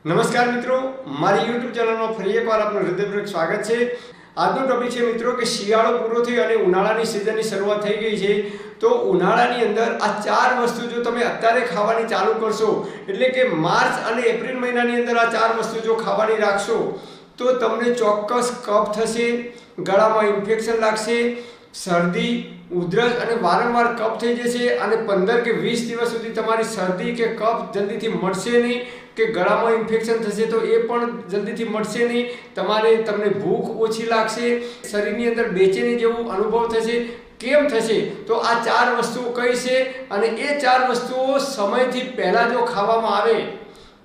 નમસ્કાર મિત્રો, મારી YouTube ચેનલમાં ફરી એકવાર આપનું હૃદયપૂર્વક સ્વાગત છે। આજનો ટોપિક છે મિત્રો કે શિયાળો પૂરો થઈ અને ઉનાળાની સિઝનની શરૂઆત થઈ ગઈ છે। તો ઉનાળાની અંદર આ ચાર વસ્તુ જો તમે અત્યારે ખાવાની ચાલુ કરશો, એટલે કે માર્ચ અને એપ્રિલ મહિનાની અંદર આ ચાર વસ્તુ જો ખાવાની રાખશો તો તમને ચોક્કસ કફ થશે, ગળામાં ઇન્ફેક્શન લાગશે, શરદી, ઉધરસ અને વારંવાર કફ થઈ જશે અને 15 કે 20 દિવસ સુધી તમારી શરદી કે કફ જલ્દીથી મટશે નહીં કે ગળામાં ઇન્ફેક્શન થશે તો એ પણ જલ્દીથી મટશે નહીં। તમને ભૂખ ઓછી લાગશે, શરીરની અંદર બેચેની જેવું અનુભવ થશે। કેમ થશે? તો આ ચાર વસ્તુઓ કઈ છે અને એ ચાર વસ્તુઓ સમયથી પહેલાં જો ખાવામાં આવે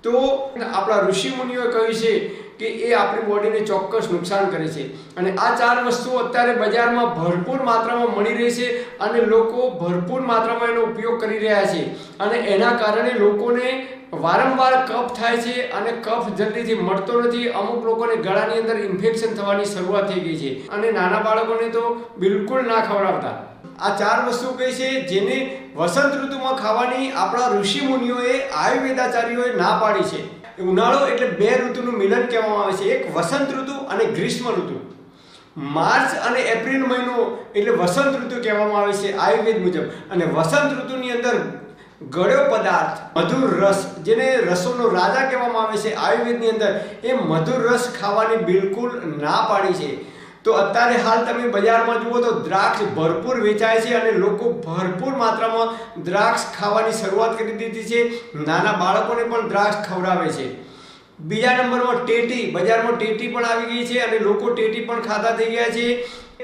તો આપણા ઋષિમુનિઓએ કહ્યું છે કે એ આપણી બોડીને ચોક્કસ નુકસાન કરે છે। અને આ ચાર વસ્તુઓ અત્યારે બજારમાં ભરપૂર માત્રામાં મળી રહી છે અને લોકો ભરપૂર માત્રામાં એનો ઉપયોગ કરી રહ્યા છે અને એના કારણે લોકોને વારંવાર કફ થાય છે અને કફ જલ્દીથી મટતો નથી। અમુક લોકોને ગળાની અંદર ઇન્ફેક્શન થવાની શરૂઆત થઈ ગઈ છે અને નાના બાળકોને તો બિલકુલ ના ખવડાવતા। આ ચાર વસ્તુ કઈ છે જેને વસંત ઋતુમાં ખાવાની આપણા ઋષિમુનિઓએ આયુર્વેદાચાર્યોએ ના પાડી છે। ઉનાળો એટલે બે ઋતુનું મિલન કહેવામાં આવે છે, એક વસંત ઋતુ અને ગ્રીષ્મ ઋતુ। માર્ચ અને એપ્રિલ મહિનો એટલે વસંત ઋતુ કહેવામાં આવે છે આયુર્વેદ મુજબ। અને વસંત ઋતુની અંદર ગળ્યો પદાર્થ મધુર રસ, જેને રસોનો રાજા કહેવામાં આવે છે આયુર્વેદની અંદર, એ મધુર રસ ખાવાની બિલકુલ ના પાડી છે। તો અત્યારે હાલ તમે બજારમાં જુઓ તો દ્રાક્ષ ભરપૂર વેચાય છે અને લોકો ભરપૂર માત્રામાં દ્રાક્ષ ખાવાની શરૂઆત કરી દીધી છે। નાના બાળકોને પણ દ્રાક્ષ ખવડાવે છે। બીજા નંબરમાં ટેટી, બજારમાં ટેટી પણ આવી ગઈ છે અને લોકો ટેટી પણ ખાતા થઈ ગયા છે।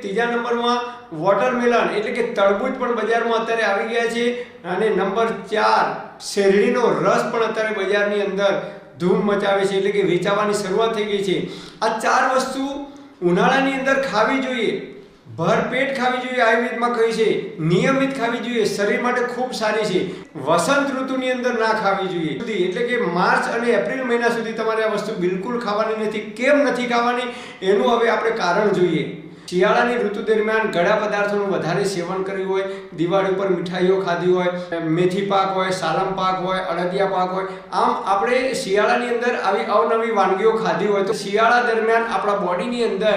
ત્રીજા નંબરમાં વોટરમેલન એટલે કે તરબૂચ પણ બજારમાં અત્યારે આવી ગયા છે। અને નંબર 4 શેરડીનો રસ પણ અત્યારે બજારની અંદર ધૂમ મચાવે છે, એટલે કે વેચાવાની શરૂઆત થઈ ગઈ છે। આ ચાર વસ્તુ ઉનાળાની અંદર ખાવી જોઈએ, ભરપેટ ખાવી જોઈએ। આયુર્વેદમાં કહી છે નિયમિત ખાવી જોઈએ, શરીર માટે ખૂબ સારી છે। વસંત ઋતુની અંદર ના ખાવી જોઈએ, એટલે કે માર્ચ અને એપ્રિલ મહિના સુધી તમારે આ વસ્તુ બિલકુલ ખાવાની નથી। કેમ નથી ખાવાની એનું હવે આપણે કારણ જોઈએ। શિયાળાની ઋતુ દરમિયાન ગળા પદાર્થોનું વધારે સેવન કર્યું હોય, દિવાળી ઉપર મીઠાઈઓ ખાધી હોય, મેથી પાક હોય, સાલમ પાક હોય, અડદિયા પાક હોય, આમ આપણે શિયાળાની અંદર આવી અવનવી વાનગીઓ ખાધી હોય તો શિયાળા દરમિયાન આપણા બોડીની અંદર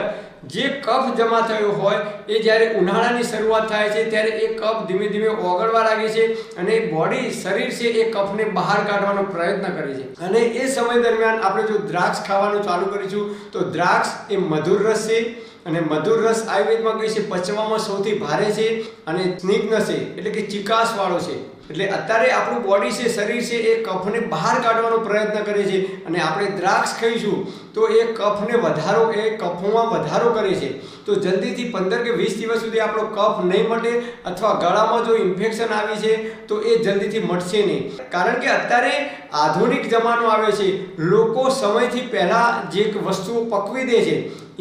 જે કફ જમા થયો હોય એ જ્યારે ઉનાળાની શરૂઆત થાય છે ત્યારે એ કફ ધીમે ધીમે ઓગળવા લાગે છે અને બોડી, શરીર છે એ કફને બહાર કાઢવાનો પ્રયત્ન કરે છે। અને એ સમય દરમિયાન આપણે જો દ્રાક્ષ ખાવાનું ચાલુ કરીશું તો દ્રાક્ષ એ મધુર રસ છે અને મધુર રસ આયુર્વેદમાં કહે છે પચવામાં સૌથી ભારે છે અને સ્નિગ્ધ છે, એટલે કે ચિકાસ વાળો છે। એટલે અત્યારે આપણું બોડી છે, શરીર છે એ કફને બહાર કાઢવાનો પ્રયત્ન કરે છે અને આપણે દ્રાક્ષ ખાઈશું તો એ કફને વધારો, એ કફમાં વધારો કરે છે। તો જલ્દીથી 15 કે 20 દિવસ સુધી આપણો કફ નહીં મટે અથવા ગળામાં જો ઇન્ફેક્શન આવી છે તો એ જલ્દીથી મટશે નહીં। કારણ કે અત્યારે આધુનિક જમાનો આવ્યો છે, લોકો સમયથી પહેલાં જે વસ્તુઓ પકવી દે છે,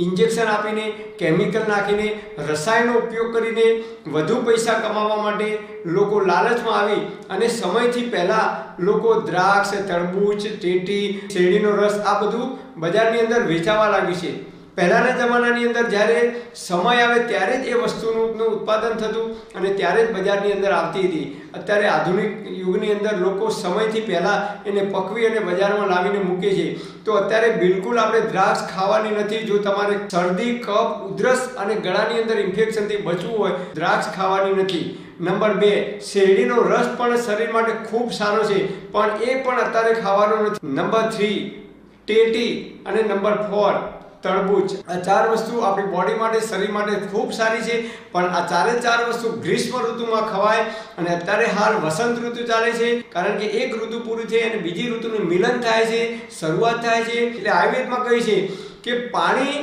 ઇન્જેક્શન આપીને, કેમિકલ નાખીને, રસાયણનો ઉપયોગ કરીને વધુ પૈસા કમાવા માટે લોકો લાલચમાં આવી અને સમયથી પહેલાં લોકો દ્રાક્ષ, તરબૂચ, ટેટી, શેરડીનો રસ આ બધું બજારની અંદર વેચાવા લાગ્યું છે। પહેલાંના જમાનાની અંદર જ્યારે સમય આવે ત્યારે જ એ વસ્તુનું ઉત્પાદન થતું અને ત્યારે જ બજારની અંદર આવતી હતી। અત્યારે આધુનિક યુગની અંદર લોકો સમયથી પહેલાં એને પકવી અને બજારમાં લાવીને મૂકે છે। તો અત્યારે બિલકુલ આપણે દ્રાક્ષ ખાવાની નથી। જો તમારે શરદી, કફ, ઉધરસ અને ગળાની અંદર ઇન્ફેક્શનથી બચવું હોય, દ્રાક્ષ ખાવાની નથી। નંબર 2 શેરડીનો રસ પણ શરીર માટે ખૂબ સારો છે પણ એ પણ અત્યારે ખાવાનો નથી। નંબર 3 ટેટી અને નંબર 4 તરબૂચ। આ ચાર વસ્તુ આપણી બોડી માટે, શરીર માટે ખૂબ સારી છે પણ આ ચારે ચાર વસ્તુ ગ્રીષ્મ ઋતુમાં ખવાય। અને અત્યારે હાલ વસંત ઋતુ ચાલે છે કારણ કે એક ઋતુ પૂરી થઈ અને બીજી ઋતુનું મિલન થાય છે, શરૂઆત થાય છે। એટલે આયુર્વેદમાં કહે છે કે પાણી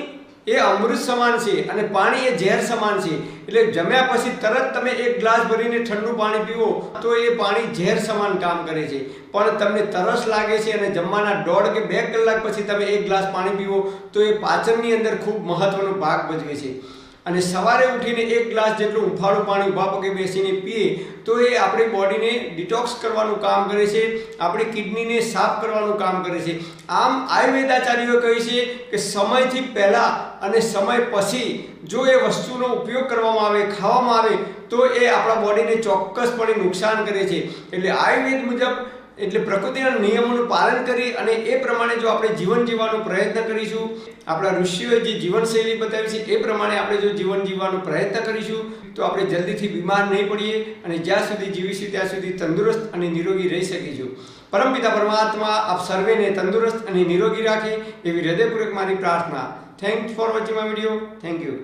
એ અમૃત સમાન છે અને પાણી એ ઝેર સમાન છે। એટલે જમ્યા પછી તરત તમે એક ગ્લાસ ભરીને ઠંડુ પાણી પીવો તો એ પાણી ઝેર સમાન કામ કરે છે, પણ તમને તરસ લાગે છે અને જમવાના 1.5 કે 2 કલાક પછી તમે એક ગ્લાસ પાણી પીવો તો એ પાચનની અંદર ખૂબ મહત્વનો ભાગ ભજવે છે। અને સવારે ઉઠીને એક ગ્લાસ જેટલું હુંફાળું પાણી ઊભા પગે બેસીને પીએ તો એ આપણી બોડીને ડિટોક્સ કરવાનું કામ કરે છે, આપણી કિડનીને સાફ કરવાનું કામ કરે છે। આમ આયુર્વેદાચાર્યોએ કહે છે કે સમયથી પહેલાં અને સમય પછી જો એ વસ્તુનો ઉપયોગ કરવામાં આવે, ખાવામાં આવે તો એ આપણા બોડીને ચોક્કસપણે નુકસાન કરે છે। એટલે આયુર્વેદ મુજબ એટલે પ્રકૃતિના નિયમોનું પાલન કરી અને એ પ્રમાણે જો આપણે જીવન જીવવાનો પ્રયત્ન કરીશું, આપણા ઋષિઓએ જે જીવનશૈલી બતાવી છે એ પ્રમાણે આપણે જો જીવન જીવવાનો પ્રયત્ન કરીશું તો આપણે જલ્દીથી બીમાર નહીં પડીએ અને જ્યાં સુધી જીવીશું ત્યાં સુધી તંદુરસ્ત અને નિરોગી રહી શકીશું. પરમપિતા પરમાત્મા આપ સર્વેને તંદુરસ્ત અને નિરોગી રાખે એવી હૃદયપૂર્વક મારી પ્રાર્થના. Thanks for watching my video. Thank you.